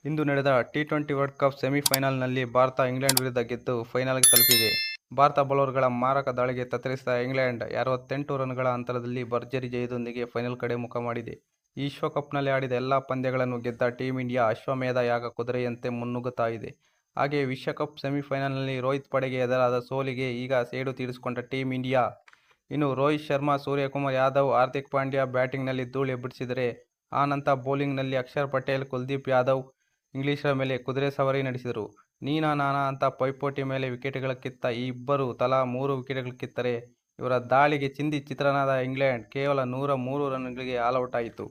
ಇಂದು ನಡೆದ T20 world cup ಸೆಮಿಫೈನಲ್ನಲ್ಲಿ Bharat England ವಿರುದ್ಧ ಗೆದ್ದು ಫೈನಲ್ಗೆ ತಲುಪಿದೆ. ಭಾರತ ಬೌಲರ್ಗಳ ಮಾರಕ ದಾಳಿಗೆ ತತ್ತರಿಸಿದ ಇಂಗ್ಲೆಂಡ್ 68 ರನ್ಗಳ ಅಂತರದಲ್ಲಿ ಭರ್ಜರಿ ಜಯದೊಂದಿಗೆ ಫೈನಲ್ ಕಡೆ ಮುಖ ಮಾಡಿದೆ. ಈ ವಿಶ್ವಕಪ್ನಲ್ಲಿ ಆಡಿದ ಎಲ್ಲಾ ಪಂದ್ಯಗಳನ್ನು ಗೆದ್ದ ಟೀಂ ಇಂಡಿಯಾ ಅಶ್ವಮೇಧ ಯಾಗ ಕುದುರೆಯಂತೆ ಮುನ್ನುಗ್ಗುತ್ತಾ ಇದೆ. ಹಾಗೆಯೇ ವಿಶ್ವಕಪ್ ಸೆಮಿಫೈನಲ್ನಲ್ಲಿ ರೋಹಿತ್ ಪಡೆಗೆ ಎದುರಾದ ಸೋಲಿಗೆ ಈಗ ಸೇಡು ತೀರಿಸಿಕೊಂಡ ಟೀಂ ಇಂಡಿಯಾ. ಇನ್ನು ರೋಹಿತ್ ಶರ್ಮಾ, ಸೂರ್ಯಕುಮಾರ್ ಯಾದವ್, ಹಾರ್ದಿಕ್ ಪಾಂಡ್ಯ ಬ್ಯಾಟಿಂಗ್ನಲ್ಲಿ ಧೂಳು ಎಬ್ಬಿಸಿದರೆ, ಆ ನಂತರ ಬೌಲಿಂಗ್ನಲ್ಲಿ ಅಕ್ಷರ್ ಪಟೇಲ್, ಕುಲ್ದೀಪ್ ಯಾದವ್ ಇಂಗ್ಲಿಷರ ಮೇಲೆ ಕುದುರೆ ಸವಾರಿ ನಡೆಸಿದರು. ನೀನಾ ನಾನಾ ಅಂತ ಪೈಪೋಟಿ ಮೇಲೆ ವಿಕೆಟ್ಗಳ ಕಿತ್ತ ಈ ಇಬ್ಬರು ತಲಾ 3 ವಿಕೆಟ್ಗಳ ಕಿತ್ತರೆ, ಇವರ ದಾಳಿಗೆ ಚಿಂದಿ ಚಿತ್ರನಾದ ಇಂಗ್ಲೆಂಡ್ ಕೇವಲ 103 ರನ್ಗಳಿಗೆ ಆಲೌಟ್ ಆಯಿತು.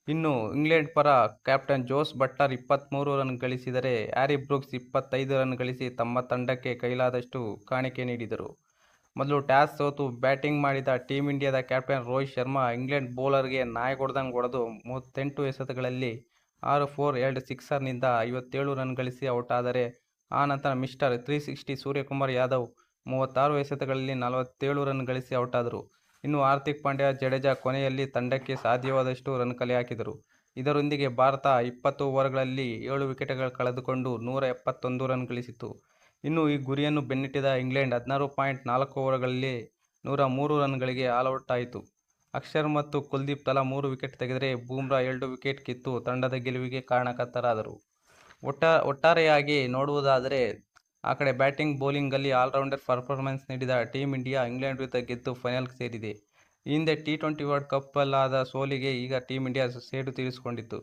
ಇನ್ನು ಇಂಗ್ಲೆಂಡ್ ಪರ ಕ್ಯಾಪ್ಟನ್ ಜೋಸ್ ಬಟ್ಲರ್ 23 ರನ್ ಗಳಿಸಿದರೆ, ಹ್ಯಾರಿ ಬ್ರೂಕ್ಸ್ 25 ರನ್ ಗಳಿಸಿ ತಮ್ಮ ತಂಡಕ್ಕೆ ಕೈಲಾದಷ್ಟು ಕಾಣಿಕೆ ನೀಡಿದರು. ಮೊದಲು ಟಾಸ್ ಸೋತು ಬ್ಯಾಟಿಂಗ್ ಮಾಡಿದ ಟೀಂ ಇಂಡಿಯಾದ ಕ್ಯಾಪ್ಟನ್ ರೋಹಿತ್ ಶರ್ಮಾ ಇಂಗ್ಲೆಂಡ್ ಬೌಲರ್ಗೆ ನಾಯಿಗೊಡ್ದಂಗೆ ಹೊಡೆದು 38 ಎಸೆತಗಳಲ್ಲಿ 6 4, 2 ಸಿಕ್ಸರ್ನಿಂದ 57 ರನ್ ಗಳಿಸಿ ಔಟ್ ಆದರೆ, ಆ ನಂತರ ಮಿಸ್ಟರ್ 360 ಸೂರ್ಯಕುಮಾರ್ ಯಾದವ್ 36 ಎಸೆತಗಳಲ್ಲಿ 47 ರನ್ ಗಳಿಸಿ ಔಟ್ ಆದರು. ಇನ್ನು ಹಾರ್ದಿಕ್ ಪಾಂಡ್ಯ, ಜಡೇಜಾ ಕೊನೆಯಲ್ಲಿ ತಂಡಕ್ಕೆ ಸಾಧ್ಯವಾದಷ್ಟು ರನ್ ಕಲೆ ಹಾಕಿದರು. ಇದರೊಂದಿಗೆ ಭಾರತ 20 ಓವರ್ಗಳಲ್ಲಿ 7 ವಿಕೆಟ್ಗಳು ಕಳೆದುಕೊಂಡು 171 ರನ್ ಗಳಿಸಿತು. ಇನ್ನು ಈ ಗುರಿಯನ್ನು ಬೆನ್ನಟ್ಟಿದ ಇಂಗ್ಲೆಂಡ್ 16.4 ಓವರ್ಗಳಲ್ಲಿ 103 ರನ್ಗಳಿಗೆ ಆಲ್ಔಟ್ ಆಯಿತು. ಅಕ್ಷರ್ ಮತ್ತು ಕುಲ್ದೀಪ್ ತಲಾ 3 ವಿಕೆಟ್ ತೆಗೆದರೆ, ಬೂಮ್ರಾ 2 ವಿಕೆಟ್ ಕಿತ್ತು ತಂಡದ ಗೆಲುವಿಗೆ ಕಾರಣಕರ್ತರಾದರು. ಒಟ್ಟಾರೆಯಾಗಿ ನೋಡುವುದಾದರೆ, ಆ ಕಡೆ ಬ್ಯಾಟಿಂಗ್, ಬೌಲಿಂಗ್ನಲ್ಲಿ ಆಲ್ರೌಂಡರ್ ಪರ್ಫಾರ್ಮೆನ್ಸ್ ನೀಡಿದ ಟೀಂ ಇಂಡಿಯಾ ಇಂಗ್ಲೆಂಡ್ ವಿರುದ್ಧ ಗೆದ್ದು ಫೈನಲ್ಗೆ ಸೇರಿದೆ. ಈ ಹಿಂದೆ ಟಿ20 ವರ್ಲ್ಡ್ ಕಪ್ನಲ್ಲಾದ ಸೋಲಿಗೆ ಈಗ ಟೀಂ ಇಂಡಿಯಾ ಸೇಡು ತೀರಿಸಿಕೊಂಡಿತ್ತು.